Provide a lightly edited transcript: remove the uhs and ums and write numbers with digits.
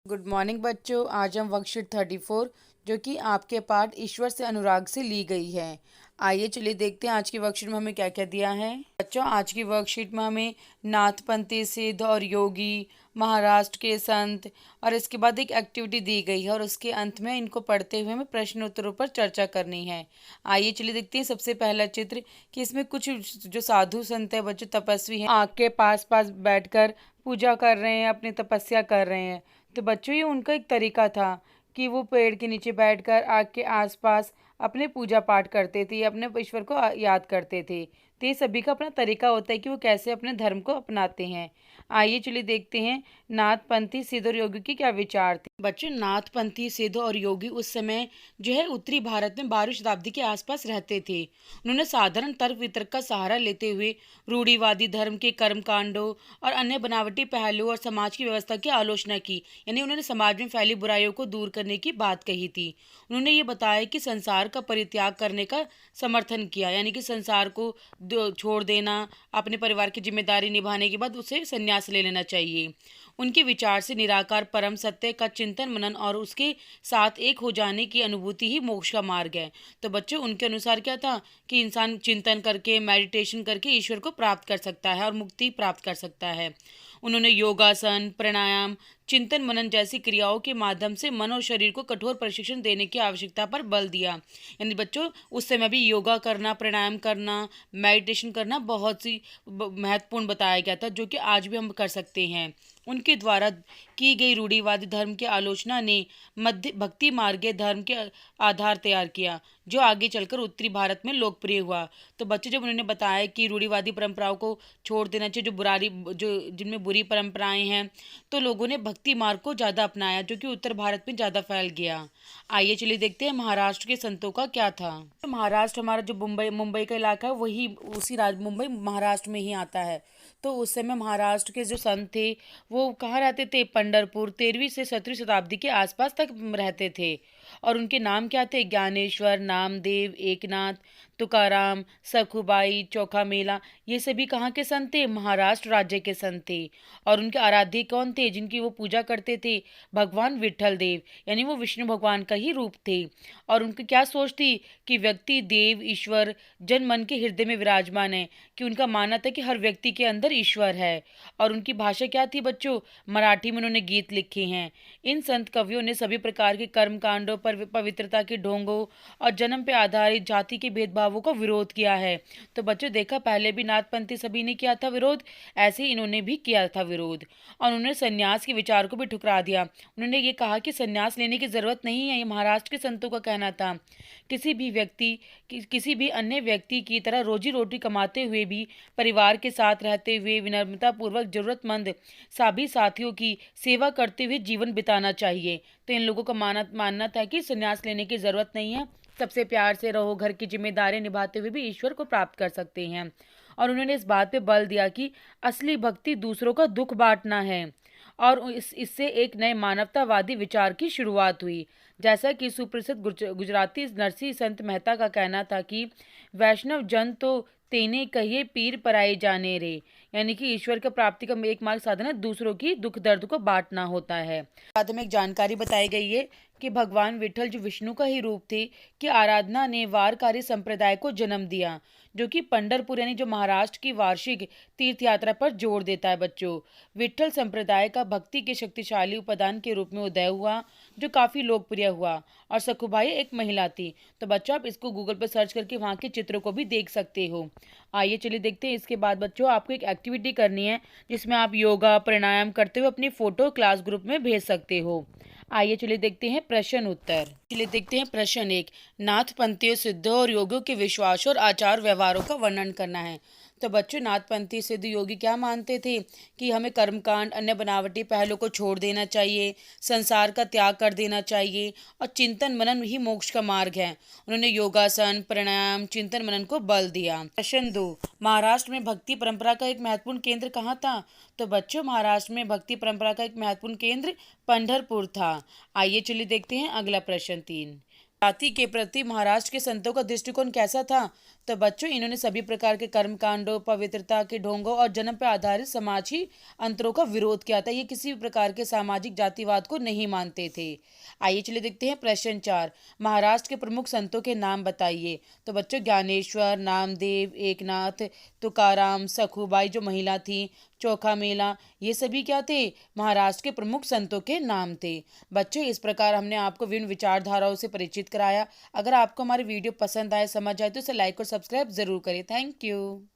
Good morning बच्चों। आज हम वर्कशीट 34 जो कि आपके पाठ ईश्वर से अनुराग से ली गई है। आइए चलिए देखते हैं आज की वर्कशीट में हमें क्या क्या दिया है। बच्चों, आज की वर्कशीट में हमें नाथपंथी, सिद्ध और योगी, महाराष्ट्र के संत और इसके बाद एक एक्टिविटी दी गई है और उसके अंत में इनको पढ़ते हुए हमें प्रश्न उत्तरों पर चर्चा करनी है। आइए चलिए देखते हैं सबसे पहला चित्र कि इसमें कुछ जो साधु संत है बच्चों, तपस्वी हैं, आग के पास पास बैठकर पूजा कर रहे हैं, अपनी तपस्या कर रहे हैं। तो बच्चों, ये उनका एक तरीका था कि वो पेड़ के नीचे बैठकर आग के आसपास अपने पूजा पाठ करते थे, अपने ईश्वर को याद करते थे। तो ये सभी का अपना तरीका होता है कि वो कैसे अपने धर्म को अपनाते हैं। आइए चलिए देखते हैं नाथपंथी, सिद्ध और योगी के क्या विचार थे। बच्चों, नाथपंथी, सिद्ध और योगी उस समय जो है उत्तरी भारत में 12वीं शताब्दी के आसपास रहते थे। उन्होंने साधारण तर्क वितर्क का सहारा लेते हुए रूढ़िवादी धर्म के कर्म कांडों और अन्य बनावटी पहलुओं और समाज की व्यवस्था की आलोचना की। यानी उन्होंने समाज में फैली बुराइयों को दूर करने की बात कही थी। उन्होंने ये बताया कि संसार का परित्याग करने का समर्थन किया, यानी कि संसार को छोड़ देना, अपने परिवार की जिम्मेदारी निभाने के बाद उसे संन्यास ले लेना चाहिए। उनके विचार से निराकार परम सत्य का चिंतन मनन और उसके साथ एक हो जाने की अनुभूति ही मोक्ष का मार्ग है। तो बच्चों, उनके अनुसार क्या था कि इंसान चिंतन करके, मेडिटेशन करके ईश्वर को प्राप्त कर सकता है और मुक्ति प्राप्त कर सकता है। उन्होंने योगासन, प्राणायाम, चिंतन मनन जैसी क्रियाओं के माध्यम से मन और शरीर को कठोर प्रशिक्षण देने की आवश्यकता पर बल दिया। यानी बच्चों, उस समय भी योगा करना, प्राणायाम करना, मेडिटेशन करना बहुत सी महत्वपूर्ण बताया गया था, जो कि आज भी हम कर सकते हैं। उनके द्वारा की गई रूढ़िवादी धर्म की आलोचना ने मध्य भक्ति मार्गीय धर्म के आधार तैयार किया, जो आगे चलकर उत्तरी भारत में लोकप्रिय हुआ। तो बच्चे, जब उन्होंने बताया कि रूढ़िवादी परंपराओं को छोड़ देना चाहिए, जो जिनमें बुरी परंपराएं हैं, तो लोगों ने भक्ति मार्ग को ज़्यादा अपनाया, जो कि उत्तर भारत में ज़्यादा फैल गया। आइए चलिए देखते हैं महाराष्ट्र के संतों का क्या था। तो महाराष्ट्र, हमारा जो मुंबई का इलाका है, वही उसी मुंबई महाराष्ट्र में ही आता है। तो उस समय महाराष्ट्र के जो संत थे वो कहाँ रहते थे? पंढरपुर। 13वीं से 17वीं शताब्दी के आसपास तक रहते थे। और उनके नाम क्या थे? ज्ञानेश्वर, नामदेव, एकनाथ, तुकाराम, सखुबाई, चौखा मेला। ये सभी कहाँ के संत थे? महाराष्ट्र राज्य के संत थे। और उनके आराध्य कौन थे जिनकी वो पूजा करते थे? भगवान विट्ठल देव, यानी वो विष्णु भगवान का ही रूप थे। और उनकी क्या सोच थी कि व्यक्ति देव ईश्वर जन मन के हृदय में विराजमान है, कि उनका मानना था कि हर व्यक्ति के अंदर ईश्वर है। और उनकी भाषा क्या थी बच्चों? मराठी में उन्होंने गीत लिखे हैं। इन संत कवियों ने सभी प्रकार के कर्म कांडों पर, पवित्रता के ढोंगों और जन्म पे आधारित जाति के भेदभावों का विरोध किया है। तो बच्चों देखा, पहले भी नाथपंथी सभी ने किया था विरोध, ऐसे ही इन्होंने भी किया था विरोध। और उन्होंने संन्यास के विचार को भी ठुकरा दिया। उन्होंने ये कहा कि संन्यास लेने की जरूरत नहीं है, ये महाराष्ट्र के संतों का कहना था। किसी भी अन्य व्यक्ति की तरह रोजी रोटी कमाते हुए भी, परिवार के साथ रहते हुए विनम्रता पूर्वक जरूरतमंद सभी साथियों की सेवा करते हुए जीवन बिताना चाहिए। तो इन लोगों का मानना था कि संन्यास लेने की जरूरत नहीं है, सबसे प्यार से रहो, घर की जिम्मेदारी निभाते हुए भी ईश्वर को प्राप्त कर सकते हैं। और उन्होंने इस बात पे बल दिया कि असली भक्ति दूसरों का दुख बांटना है। और इससे एक नए मानवतावादी विचार की शुरुआत हुई। जैसा कि सुप्रसिद्ध गुजराती नरसिंह संत मेहता का कहना था कि वैष्णव जन तो तेने कहिए पीर पराए जाने रे, यानी कि ईश्वर की प्राप्ति का एक मार्ग साधन है, दूसरों की दुख दर्द को बांटना होता है। बाद में एक जानकारी बताई गई है कि भगवान विठल जो विष्णु का ही रूप थे, कि आराधना ने वारकारी संप्रदाय को जन्म दिया, जो कि पंढरपुर यानी जो महाराष्ट्र की वार्षिक तीर्थ यात्रा पर जोर देता है। बच्चों, विठल संप्रदाय का भक्ति के शक्तिशाली उपादान के रूप में उदय हुआ, जो काफी लोकप्रिय हुआ। और सखुबाई एक महिला थी। तो बच्चों, आप इसको गूगल पर सर्च करके वहाँ के चित्रों को भी देख सकते हो। आइए चलिए देखते हैं। इसके बाद बच्चों, आपको एक एक्टिविटी करनी है जिसमें आप योगा प्राणायाम करते हुए अपनी फोटो क्लास ग्रुप में भेज सकते हो। आइए चलिए देखते हैं प्रश्न उत्तर। चलिए देखते हैं प्रश्न 1। नाथपंथियों, सिद्धों और योगियों के विश्वास और आचार व्यवहारों का वर्णन करना है। तो बच्चों, नाथपंथी सिद्ध योगी क्या मानते थे कि हमें कर्मकांड, अन्य बनावटी पहलों को छोड़ देना चाहिए, संसार का त्याग कर देना चाहिए और चिंतन मनन ही मोक्ष का मार्ग है। उन्होंने योगासन, प्राणायाम, चिंतन मनन को बल दिया। प्रश्न 2। महाराष्ट्र में भक्ति परंपरा का एक महत्वपूर्ण केंद्र कहाँ था? तो बच्चों, महाराष्ट्र में भक्ति परंपरा का एक महत्वपूर्ण केंद्र पंढरपुर था। आइए चलिए देखते हैं अगला प्रश्न 3। जाति के प्रति महाराष्ट्र के संतों का दृष्टिकोण कैसा था? तो बच्चों इन्होंने सभी प्रकार के कर्म कांडों, पवित्रता के ढोंगों और जन्म पर आधारित समाजी अंतरों का विरोध किया था। ये किसी भी प्रकार के सामाजिक जातिवाद को नहीं मानते थे। आइए चलिए देखते हैं प्रश्न 4। महाराष्ट्र के प्रमुख संतों के नाम बताइए। तो बच्चों ज्ञानेश्वर, नामदेव, एकनाथ, तुकाराम, सखुबाई जो महिला थी, चोखा मेला, ये सभी क्या थे? महाराष्ट्र के प्रमुख संतों के नाम थे। बच्चों इस प्रकार हमने आपको विभिन्न विचारधाराओं से परिचित कराया। अगर आपको हमारी वीडियो पसंद आए, समझ आए तो इसे लाइक और सब्सक्राइब जरूर करें। Thank you.